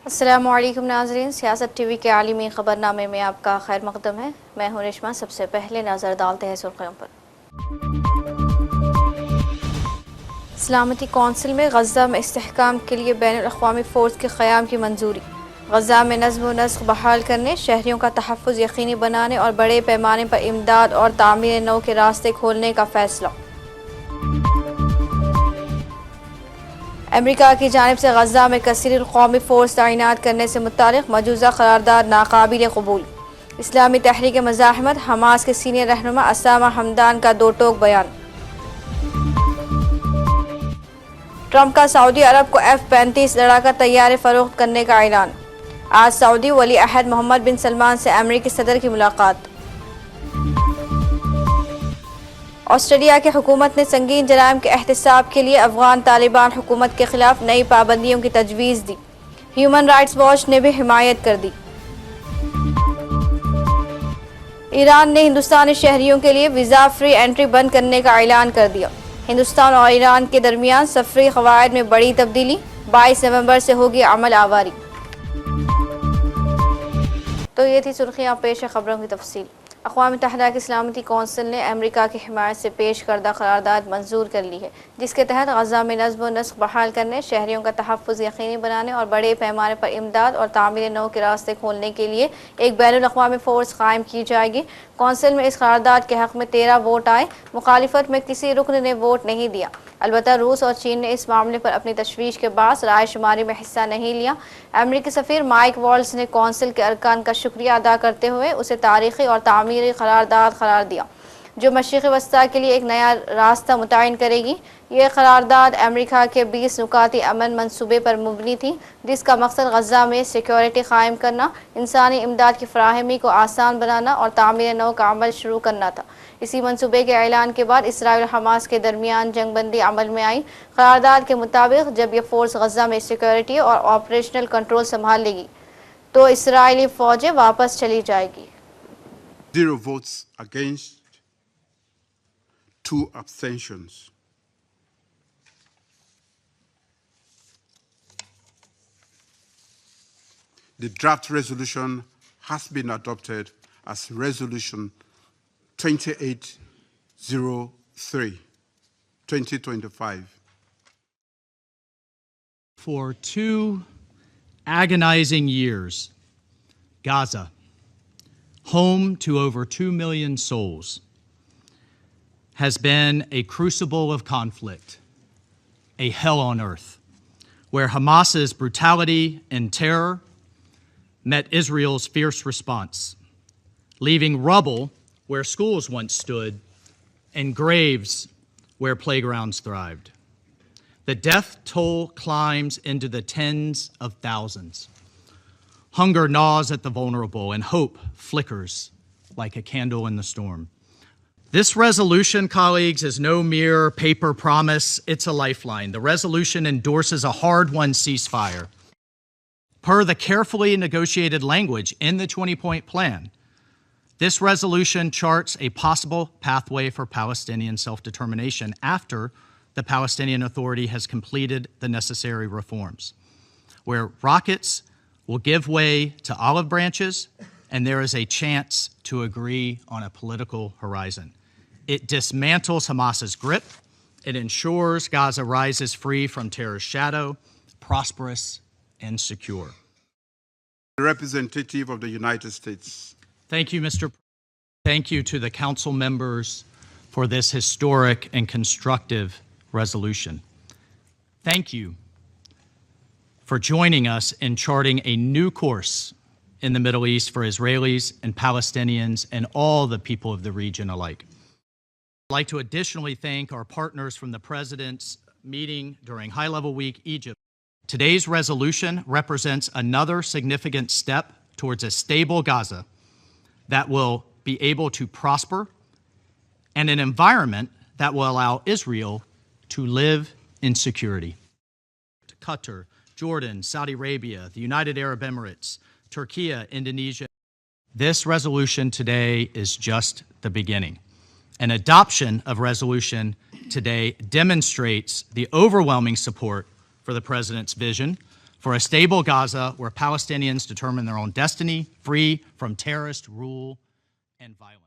السلام علیکم ناظرین، سیاست ٹی وی کے عالمی خبرنامے میں آپ کا خیر مقدم ہے۔ میں ہوں ریشما۔ سب سے پہلے نظر ڈالتے ہیں سرخیوں پر۔ سلامتی کونسل میں غزہ میں استحکام کے لیے بین الاقوامی فورس کے قیام کی منظوری۔ غزہ میں نظم و نسق بحال کرنے، شہریوں کا تحفظ یقینی بنانے اور بڑے پیمانے پر امداد اور تعمیر نو کے راستے کھولنے کا فیصلہ۔ امریکہ کی جانب سے غزہ میں کثیر القومی فورس تعینات کرنے سے متعلق مجوزہ قرارداد ناقابل قبول۔ اسلامی تحریک مزاحمت حماس کے سینئر رہنما اسامہ حمدان کا دو ٹوک بیان۔ ٹرمپ کا سعودی عرب کو F-35 لڑاکا طیارے فروخت کرنے کا اعلان۔ آج سعودی ولی عہد محمد بن سلمان سے امریکی صدر کی ملاقات۔ آسٹریلیا کی حکومت نے سنگین جرائم کے احتساب کے لیے افغان طالبان حکومت کے خلاف نئی پابندیوں کی تجویز دی۔ ہیومن رائٹس واچ نے بھی حمایت کر دی۔ ایران نے ہندوستانی شہریوں کے لیے ویزا فری انٹری بند کرنے کا اعلان کر دیا۔ ہندوستان اور ایران کے درمیان سفری قواعد میں بڑی تبدیلی، 22 نومبر سے ہوگی عمل آوری۔ تو یہ تھی سرخیاں، پیش ہے خبروں کی تفصیل۔ اقوام متحدہ کی سلامتی کونسل نے امریکہ کی حمایت سے پیش کردہ قرارداد منظور کر لی ہے، جس کے تحت غزہ میں نظم و نسق بحال کرنے، شہریوں کا تحفظ یقینی بنانے اور بڑے پیمانے پر امداد اور تعمیر نو کے راستے کھولنے کے لیے ایک بین الاقوامی فورس قائم کی جائے گی۔ کونسل میں اس قرارداد کے حق میں 13 ووٹ آئے، مخالفت میں کسی رکن نے ووٹ نہیں دیا۔ البتہ روس اور چین نے اس معاملے پر اپنی تشویش کے باعث رائے شماری میں حصہ نہیں لیا۔ امریکی سفیر مائک والٹز نے کونسل کے ارکان کا شکریہ ادا کرتے ہوئے اسے تاریخی اور تعمیری قرارداد قرار دیا، جو مشرق وسطیٰ کے لیے ایک نیا راستہ متعین کرے گی۔ یہ قرارداد امریکہ کے 20 نکاتی امن منصوبے پر مبنی تھی، جس کا مقصد غزہ میں سیکیورٹی قائم کرنا، انسانی امداد کی فراہمی کو آسان بنانا اور تعمیر نو کا عمل شروع کرنا تھا۔ اسی منصوبے کے اعلان کے بعد اسرائیل اور حماس کے درمیان جنگ بندی عمل میں آئی۔ قرارداد کے مطابق جب یہ فورس غزہ میں سیکیورٹی اور آپریشنل کنٹرول سنبھال لے گی تو اسرائیلی فوجیں واپس چلی جائے گی۔ 0 votes against, 2 abstentions. The draft resolution has been adopted as Resolution 2803, 2025. For 2 agonizing years, Gaza, home to over 2 million souls, has been a crucible of conflict, a hell on earth, where Hamas's brutality and terror met Israel's fierce response, leaving rubble where schools once stood and graves where playgrounds thrived. The death toll climbs into the tens of thousands. Hunger gnaws at the vulnerable, and hope flickers like a candle in the storm. This resolution, colleagues, is no mere paper promise. It's a lifeline. The resolution endorses a hard-won ceasefire. Per the carefully negotiated language in the 20-point plan, this resolution charts a possible pathway for Palestinian self-determination after the Palestinian Authority has completed the necessary reforms, where rockets will give way to olive branches and there is a chance to agree on a political horizon. It dismantles Hamas's grip. It ensures Gaza rises free from terror's shadow, prosperous and secure. The representative of the United States. Thank you, Mr. President. Thank you to the council members for this historic and constructive resolution. Thank you for joining us in charting a new course in the Middle East for Israelis and Palestinians and all the people of the region alike. I'd like to additionally thank our partners from the President's meeting during High-Level Week, Egypt. Today's resolution represents another significant step towards a stable Gaza that will be able to prosper and an environment that will allow Israel to live in security. Qatar, Jordan, Saudi Arabia, the United Arab Emirates, Turkey, Indonesia. This resolution today is just the beginning. An adoption of resolution today demonstrates the overwhelming support for the President's vision for a stable Gaza where Palestinians determine their own destiny, free from terrorist rule and violence.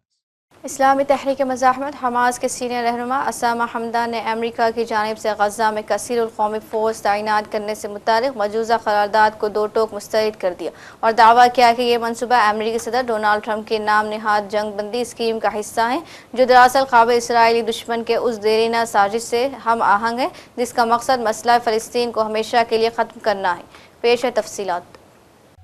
اسلامی تحریک مزاحمت Hamas کے senior رہنما اسامہ حمدان نے امریکہ کی جانب سے غزہ میں کثیر القومی فورس تعینات کرنے سے متعلق مجوزہ قرارداد کو دو ٹوک مسترد کر دیا اور دعویٰ کیا کہ یہ منصوبہ امریکی صدر ڈونالڈ ٹرمپ کی نام نہاد جنگ بندی اسکیم کا حصہ ہے جو دراصل قابل اسرائیلی دشمن کے اس دیرینہ سازش سے ہم آہنگ ہے جس کا مقصد مسئلہ فلسطین کو ہمیشہ کے لیے ختم کرنا ہے۔ پیش ہے تفصیلات۔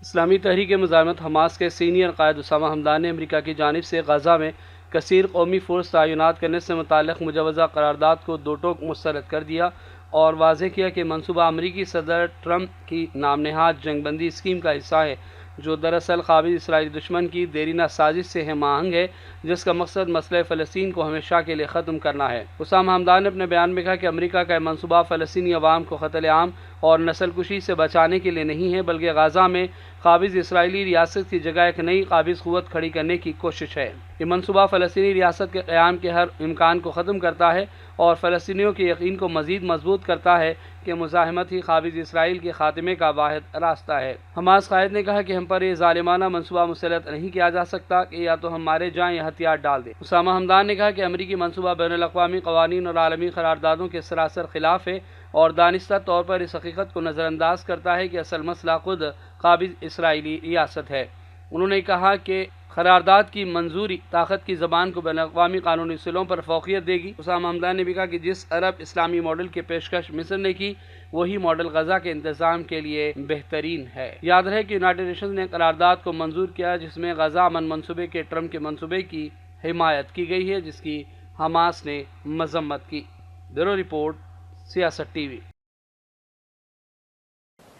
اسلامی تحریک مزاحمت حماس کے سینئر قائد اسامہ حمدان نے امریکہ کی جانب سے غزہ میں کثیر قومی فورس تعینات کرنے سے متعلق مجوزہ قرارداد کو دو ٹوک مسترد کر دیا اور واضح کیا کہ منصوبہ امریکی صدر ٹرمپ کی نام نہاد جنگ بندی اسکیم کا حصہ ہے جو دراصل قابل اسرائیلی دشمن کی دیرینہ سازش سے ہم آہنگ ہے جس کا مقصد مسئلہ فلسطین کو ہمیشہ کے لیے ختم کرنا ہے۔ اسامہ حمدان نے اپنے بیان میں کہا کہ امریکہ کا یہ منصوبہ فلسطینی عوام کو قتل عام اور نسل کشی سے بچانے کے لیے نہیں ہے بلکہ غزہ میں قابض اسرائیلی ریاست کی جگہ ایک نئی قابض قوت کھڑی کرنے کی کوشش ہے۔ یہ منصوبہ فلسطینی ریاست کے قیام کے ہر امکان کو ختم کرتا ہے اور فلسطینیوں کے یقین کو مزید مضبوط کرتا ہے کہ مزاحمت ہی قابض اسرائیل کے خاتمے کا واحد راستہ ہے۔ حماس قائد نے کہا کہ ہم پر یہ ظالمانہ منصوبہ مسلط نہیں کیا جا سکتا کہ یا تو ہم مارے جائیں یا ہتھیار ڈال دیں۔ اسامہ حمدان نے کہا کہ امریکی منصوبہ بین الاقوامی قوانین اور عالمی قراردادوں کے سراسر خلاف ہے اور دانستہ طور پر اس حقیقت کو نظر انداز کرتا ہے کہ اصل مسئلہ خود قابض اسرائیلی ریاست ہے۔ انہوں نے کہا کہ قرارداد کی منظوری طاقت کی زبان کو بین الاقوامی قانونی اصولوں پر فوقیت دے گی۔ اسامہ حمدان نے بھی کہا کہ جس عرب اسلامی ماڈل کی پیشکش مصر نے کی وہی ماڈل غزہ کے انتظام کے لیے بہترین ہے۔ یاد رہے کہ یونائیٹڈ نیشنز نے قرارداد کو منظور کیا جس میں غزہ امن منصوبے کے ٹرمپ کے منصوبے کی حمایت کی گئی ہے جس کی حماس نے مذمت کی۔ بیورو رپورٹ، سیاست ٹی وی۔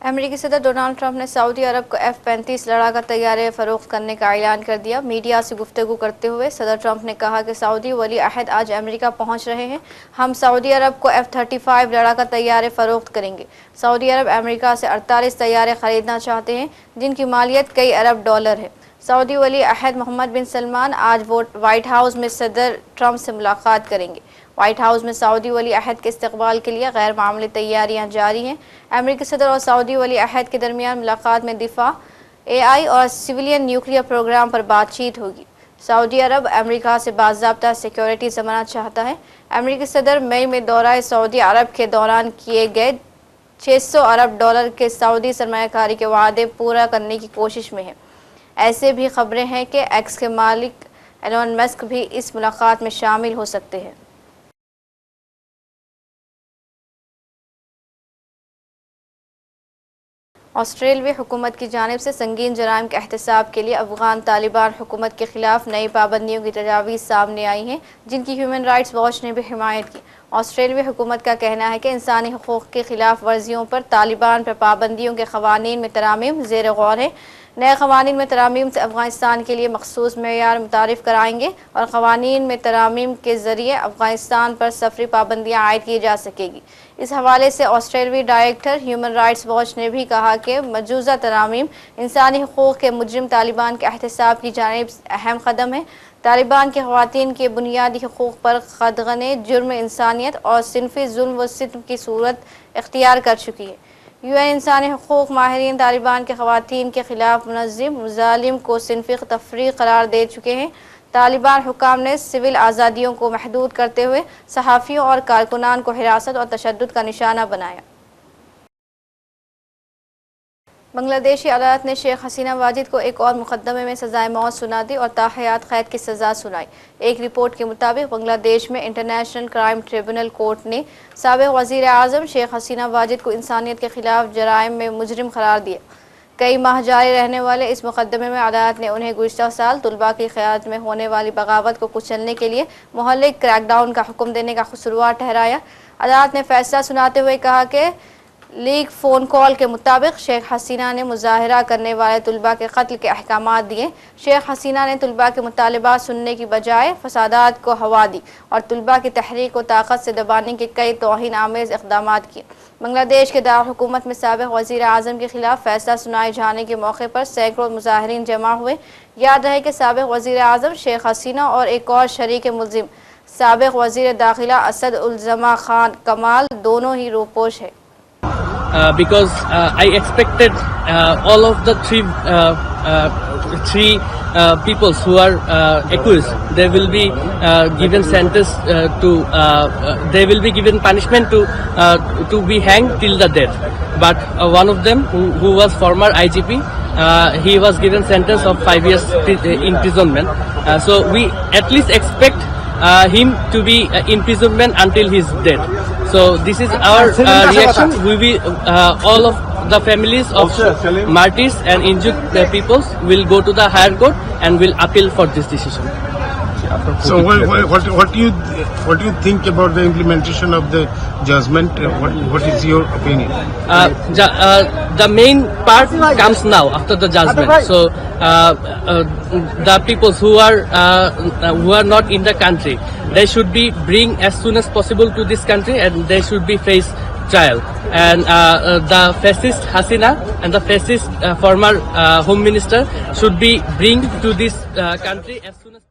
امریکی صدر ڈونالڈ ٹرمپ نے سعودی عرب کو F-35 لڑاکا طیارے فروخت کرنے کا اعلان کر دیا۔ میڈیا سے گفتگو کرتے ہوئے صدر ٹرمپ نے کہا کہ سعودی ولی عہد آج امریکہ پہنچ رہے ہیں، ہم سعودی عرب کو F-35 لڑاکا طیارے فروخت کریں گے۔ سعودی عرب امریکہ سے 48 طیارے خریدنا چاہتے ہیں جن کی مالیت کئی ارب ڈالر ہے۔ سعودی ولی عہد محمد بن سلمان آج وائٹ ہاؤس میں صدر ٹرمپ سے ملاقات کریں گے۔ وائٹ ہاؤس میں سعودی ولی عہد کے استقبال کے لیے غیر معمولی تیاریاں جاری ہیں۔ امریکی صدر اور سعودی ولی عہد کے درمیان ملاقات میں دفاع، AI اور سویلین نیوکلیئر پروگرام پر بات چیت ہوگی۔ سعودی عرب امریکہ سے باضابطہ سیکیورٹی ضمانت چاہتا ہے۔ امریکی صدر مئی میں دورہ سعودی عرب کے دوران کیے گئے 600 ارب ڈالر کے سعودی سرمایہ کاری کے وعدے پورا کرنے کی کوشش میں ہے۔ ایسے بھی خبریں ہیں کہ ایکس کے مالک ایلون مسک بھی اس ملاقات میں شامل ہو سکتے ہیں۔ آسٹریلوی حکومت کی جانب سے سنگین جرائم کے احتساب کے لیے افغان طالبان حکومت کے خلاف نئی پابندیوں کی تجاویز سامنے آئی ہیں جن کی ہیومن رائٹس واچ نے بھی حمایت کی۔ آسٹریلوی حکومت کا کہنا ہے کہ انسانی حقوق کی خلاف ورزیوں پر طالبان پر پابندیوں کے قوانین میں ترامیم زیر غور ہے۔ نئے قوانین میں ترامیم سے افغانستان کے لیے مخصوص معیار متعارف کرائیں گے اور قوانین میں ترامیم کے ذریعے افغانستان پر سفری پابندیاں عائد کی جا سکے گی۔ اس حوالے سے آسٹریلوی ڈائریکٹر ہیومن رائٹس واچ نے بھی کہا کہ مجوزہ ترامیم انسانی حقوق کے مجرم طالبان کے احتساب کی جانب اہم قدم ہے۔ طالبان کی خواتین کے بنیادی حقوق پر قدغن جرم انسانیت اور صنفی ظلم و ستم کی صورت اختیار کر چکی ہے۔ UN انسانی حقوق ماہرین طالبان کے خواتین کے خلاف منظم مظالم کو صنفی تفریق قرار دے چکے ہیں۔ طالبان حکام نے سول آزادیوں کو محدود کرتے ہوئے صحافیوں اور کارکنان کو حراست اور تشدد کا نشانہ بنایا۔ بنگلہ دیشی عدالت نے شیخ حسینہ واجد کو ایک اور مقدمے میں سزائے موت سنا دی اور تاحیات قید کی سزا سنائی۔ ایک رپورٹ کے مطابق بنگلہ دیش میں انٹرنیشنل کرائم ٹریبونل کورٹ نے سابق وزیر اعظم شیخ حسینہ واجد کو انسانیت کے خلاف جرائم میں مجرم قرار دیا۔ کئی ماہ جاری رہنے والے اس مقدمے میں عدالت نے انہیں گزشتہ سال طلباء کی قیادت میں ہونے والی بغاوت کو کچلنے کے لیے مہلک کریک ڈاؤن کا حکم دینے کا قصوروار ٹھہرایا۔ عدالت نے فیصلہ سناتے ہوئے کہا کہ لیک فون کال کے مطابق شیخ حسینہ نے مظاہرہ کرنے والے طلباء کے قتل کے احکامات دیے۔ شیخ حسینہ نے طلباء کے مطالبات سننے کی بجائے فسادات کو ہوا دی اور طلباء کی تحریک کو طاقت سے دبانے کے کئی توہین آمیز اقدامات کیے۔ بنگلہ دیش کے دارالحکومت میں سابق وزیر اعظم کے خلاف فیصلہ سنائے جانے کے موقع پر سینکڑوں مظاہرین جمع ہوئے۔ یاد رہے کہ سابق وزیر اعظم شیخ حسینہ اور ایک اور شریک ملزم سابق وزیر داخلہ اسد الزما خان کمال دونوں ہی روپوش ہیں۔ because I expected all of the three people who are accused, they will be given sentence they will be given punishment to be hanged till the death. But one of them, who was former IGP, he was given sentence of 5 years imprisonment. So we at least expect him to be imprisonment until his death. So this is our reaction. We will all of the families of martyrs and injured peoples will go to the higher court and will appeal for this decision. So what do you think about the implementation of the judgment? What is your opinion? The main part comes now after the judgment. So the people who are not in the country, they should be bring as soon as possible to this country, and they should be face trial. And the fascist Hasina and the fascist former Home Minister should be bring to this country as soon as possible.